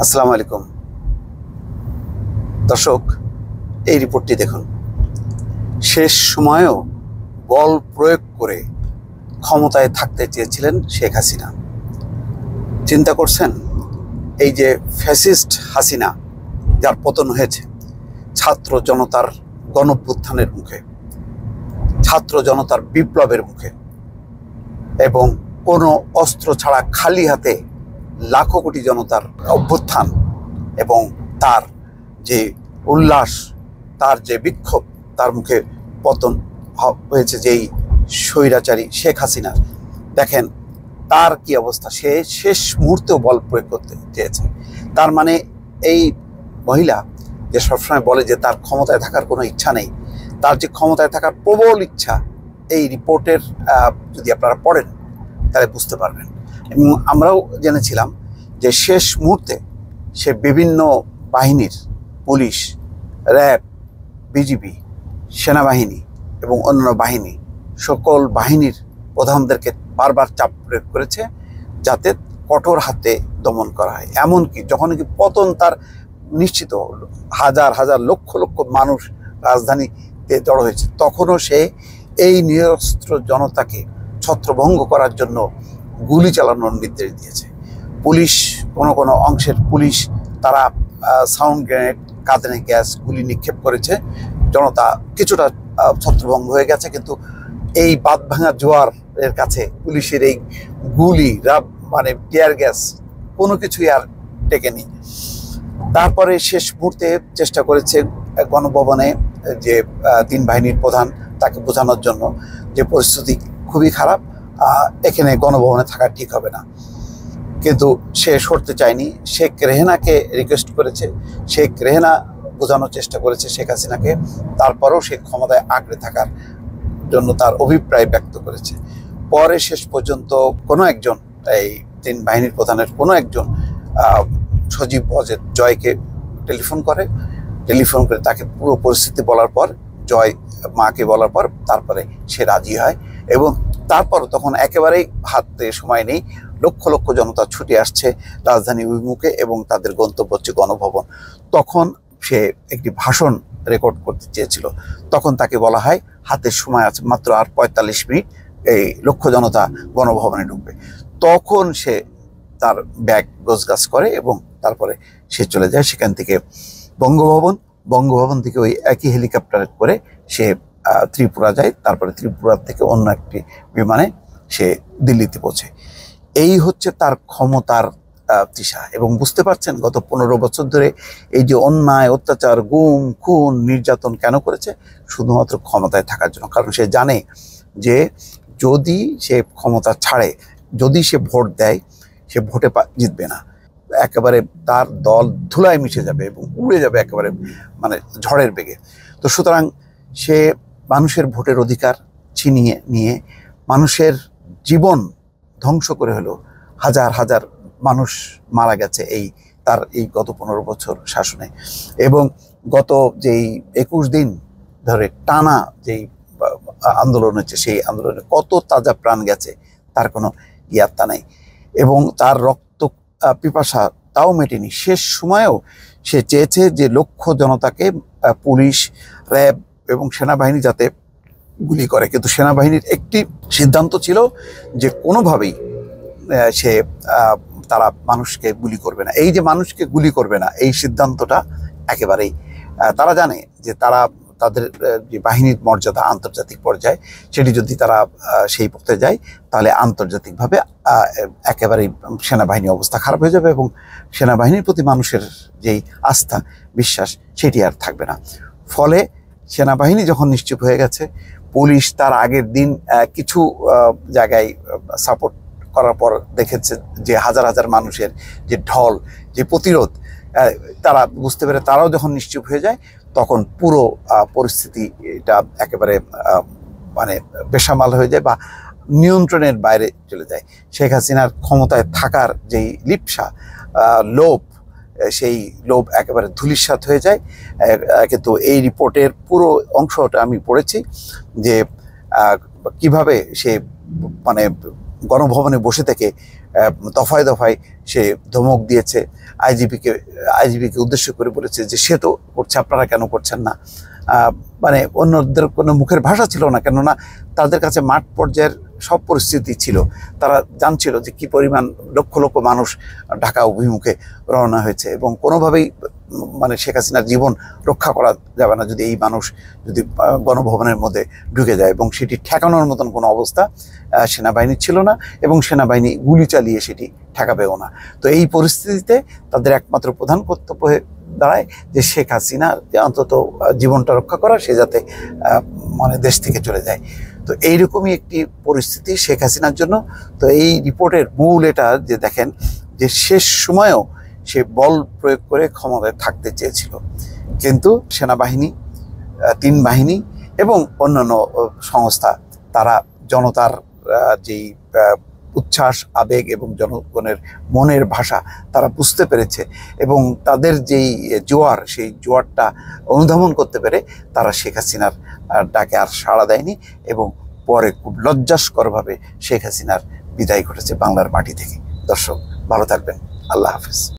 আসসালামু আলাইকুম দর্শক, এই রিপোর্টটি দেখুন। শেষ সময়েও বল প্রয়োগ করে ক্ষমতায় থাকতে চেয়েছিলেন শেখ হাসিনা। চিন্তা করছেন, এই যে ফ্যাসিস্ট হাসিনা, যার পতন হয়েছে ছাত্র জনতার গণঅভ্যুত্থানের মুখে, ছাত্র জনতার বিপ্লবের মুখে, এবং কোনো অস্ত্র ছাড়া খালি হাতে লাখো কোটি জনতার অভ্যুত্থান এবং তার যে উল্লাস, তার যে বিক্ষোভ, তার মুখে পতন হয়েছে যেই স্বৈরাচারী শেখ হাসিনার। দেখেন তার কি অবস্থা। সে শেষ মুহূর্তেও বল প্রয়োগ করতে চেয়েছে। তার মানে এই মহিলা যে সবসময় বলে যে তার ক্ষমতায় থাকার কোনো ইচ্ছা নেই, তার যে ক্ষমতায় থাকার প্রবল ইচ্ছা, এই রিপোর্টের যদি আপনারা পড়েন তাহলে বুঝতে পারবেন। এবং আমরাও জেনেছিলাম যে শেষ মুহূর্তে সে বিভিন্ন বাহিনীর, পুলিশ, র্যাব, বিজিবি, সেনাবাহিনী এবং অন্যান্য বাহিনী, সকল বাহিনীর প্রধানদেরকে বারবার চাপ প্রয়োগ করেছে যাতে কঠোর হাতে দমন করা হয়। এমনকি যখন কি পতন তার নিশ্চিত, হাজার হাজার লক্ষ লক্ষ মানুষ রাজধানীতে জড়ো হয়েছে, তখনও সে এই নিরস্ত্র জনতাকে ছত্রভঙ্গ করার জন্য গুলি চালানোর নির্দেশ দিয়েছে। পুলিশ, কোনো অংশের পুলিশ, তারা সাউন্ড গ্রেনেড, কাঁদানে গ্যাস, গুলি নিক্ষেপ করেছে। জনতা কিছুটা ছত্রভঙ্গ হয়ে গেছে, কিন্তু এই বাঁধ ভাঙা জোয়ারের কাছে পুলিশের এই গুলি, মানে টিয়ার গ্যাস, কোনো কিছুই আর টেকেনি। তারপরে শেষ মুহূর্তে চেষ্টা করেছে গণভবনে যে তিন বাহিনীর প্রধান, তাকে বোঝানোর জন্য যে পরিস্থিতি খুবই খারাপ, এখানে গণভবনে থাকা ঠিক হবে না। কিন্তু সে সরতে চায়নি। শেখ রেহানাকে রিকোয়েস্ট করেছে, শেখ রেহানা বোঝানোর চেষ্টা করেছে শেখ হাসিনাকে, তারপরেও সে ক্ষমতায় আঁকড়ে থাকার জন্য তার অভিপ্রায় ব্যক্ত করেছে। পরে শেষ পর্যন্ত কোনো একজন, এই তিন বাহিনীর প্রধানের কোনো একজন সজীব ওয়াজেদ জয়কে টেলিফোন করে তাকে পুরো পরিস্থিতি বলার পর, জয় মাকে বলার পর তারপরে সে রাজি হয়। এবং তারপর তখন একেবারেই হাতে সময় নেই, লক্ষ লক্ষ জনতা ছুটে আসছে রাজধানী অভিমুখে এবং তাদের গন্তব্য হচ্ছে গণভবন। তখন সে একটি ভাষণ রেকর্ড করতে চেয়েছিল। তখন তাকে বলা হয় হাতের সময় আছে মাত্র আর ৪৫ মিনিট, এই লক্ষ জনতা গণভবনে ঢুকবে। তখন সে তার ব্যাগ গোছগাছ করে এবং তারপরে সে চলে যায় সেখান থেকে বঙ্গভবন থেকে ওই একই হেলিকপ্টার করে সে ত্রিপুরা যায়। তারপরে ত্রিপুরা থেকে অন্য একটি বিমানে সে দিল্লিতে পৌঁছে। এই হচ্ছে তার ক্ষমতার তৃষা। এবং বুঝতে পারছেন গত ১৫ বছর ধরে এই যে অন্যায়, অত্যাচার, গুম, খুন, নির্যাতন কেন করেছে? শুধুমাত্র ক্ষমতায় থাকার জন্য। কারণ সে জানে যে যদি সে ক্ষমতা ছাড়ে, যদি সে ভোট দেয়, সে ভোটে জিতবে না। একেবারে তার দল ধুলায় মিশে যাবে এবং উড়ে যাবে একেবারে, মানে ঝড়ের বেগে। তো সুতরাং সে মানুষের ভোটের অধিকার ছিনিয়ে নিয়ে মানুষের জীবন ধ্বংস করে হলো। হাজার হাজার মানুষ মারা গেছে তার এই গত ১৫ বছর শাসনে। এবং গত যেই ২১ দিন ধরে টানা যেই আন্দোলন হচ্ছে, সেই আন্দোলনে কত তাজা প্রাণ গেছে তার কোনো ইয়াত্তা নেই। এবং তার রক্ত পিপাসা তাও মেটেনি। শেষ সময়েও সে চেয়েছে যে লক্ষ জনতাকে পুলিশ, র্যাব এবং সেনাবাহিনী যাতে গুলি করে। কিন্তু সেনাবাহিনীর একটি সিদ্ধান্ত ছিল যে কোনোভাবেই তারা মানুষকে গুলি করবে না। এই যে মানুষকে গুলি করবে না, এই সিদ্ধান্তটা একেবারেই, তারা জানে যে তাদের যে বাহিনীর মর্যাদা আন্তর্জাতিক পর্যায়ে, সেটি যদি তারা সেই পথে যায় তাহলে আন্তর্জাতিকভাবে একেবারেই সেনাবাহিনীর অবস্থা খারাপ হয়ে যাবে এবং সেনাবাহিনীর প্রতি মানুষের যেই আস্থা, বিশ্বাস, সেটি আর থাকবে না। ফলে সেনাবাহিনী যখন নিশ্চুপ হয়ে গেছে, পুলিশ তার আগের দিন কিছু জায়গায় সাপোর্ট করার পর দেখেছে যে হাজার হাজার মানুষের যে ঢল, যে প্রতিরোধ, তারা বুঝতে পেরে তারাও যখন নিশ্চুপ হয়ে যায়, তখন পুরো পরিস্থিতি এটা একেবারে মানে বেসামাল হয়ে যায় বা নিয়ন্ত্রণের বাইরে চলে যায়। শেখ হাসিনার ক্ষমতায় থাকার যেই লিপ্সা, লোভ, সেই লোভ একেবারে ধূলিসাৎ হয়ে যায়। কিন্তু এই রিপোর্টের পুরো অংশটা আমি পড়েছি যে কিভাবে সে মানে গণভবনে বসে থেকে দফায় দফায় সে ধমক দিয়েছে। আইজিপিকে উদ্দেশ্য করে বলেছে যে সে তো করছে, আপনারা কেন করছেন না। মানে অন্যদের কোনো মুখের ভাষা ছিল না, কেননা তাদের কাছে মাঠ পর্যায়ের সব পরিস্থিতি ছিল। তারা জানছিল যে কি পরিমাণ লক্ষ লক্ষ মানুষ ঢাকা অভিমুখে রওনা হয়েছে এবং কোনোভাবেই মানে শেখ হাসিনার জীবন রক্ষা করা যাবে না যদি এই মানুষ যদি গণভবনের মধ্যে ঢুকে যায়, এবং সেটি ঠেকানোর মতন কোনো অবস্থা সেনাবাহিনী ছিল না এবং সেনাবাহিনী গুলি চালিয়ে সেটি ঠেকাবেও না। তো এই পরিস্থিতিতে তাদের একমাত্র প্রধান কর্তব্য হয়ে দাঁড়ায় যে শেখ হাসিনা অন্তত জীবনটা রক্ষা করা, সে যাতে মানে দেশ থেকে চলে যায়। তো এইরকমই একটি পরিস্থিতি শেখ হাসিনার জন্য। তো এই রিপোর্টের মূল এটা যে দেখেন যে শেষ সময়েও সে বল প্রয়োগ করে ক্ষমতায় থাকতে চেয়েছিল, কিন্তু সেনাবাহিনী, তিন বাহিনী এবং অন্যান্য সংস্থা তারা জনতার যেই উচ্ছ্বাস, আবেগ এবং জনগণের মনের ভাষা তারা বুঝতে পেরেছে এবং তাদের যেই জোয়ার, সেই জোয়ারটা অনুধাবন করতে পেরে তারা শেখ হাসিনার ডাকে আর সাড়া দেয়নি এবং পরে খুব লজ্জাস্করভাবে শেখ হাসিনার বিদায় ঘটেছে বাংলার মাটি থেকে। দর্শক ভালো থাকবেন, আল্লাহ হাফেজ।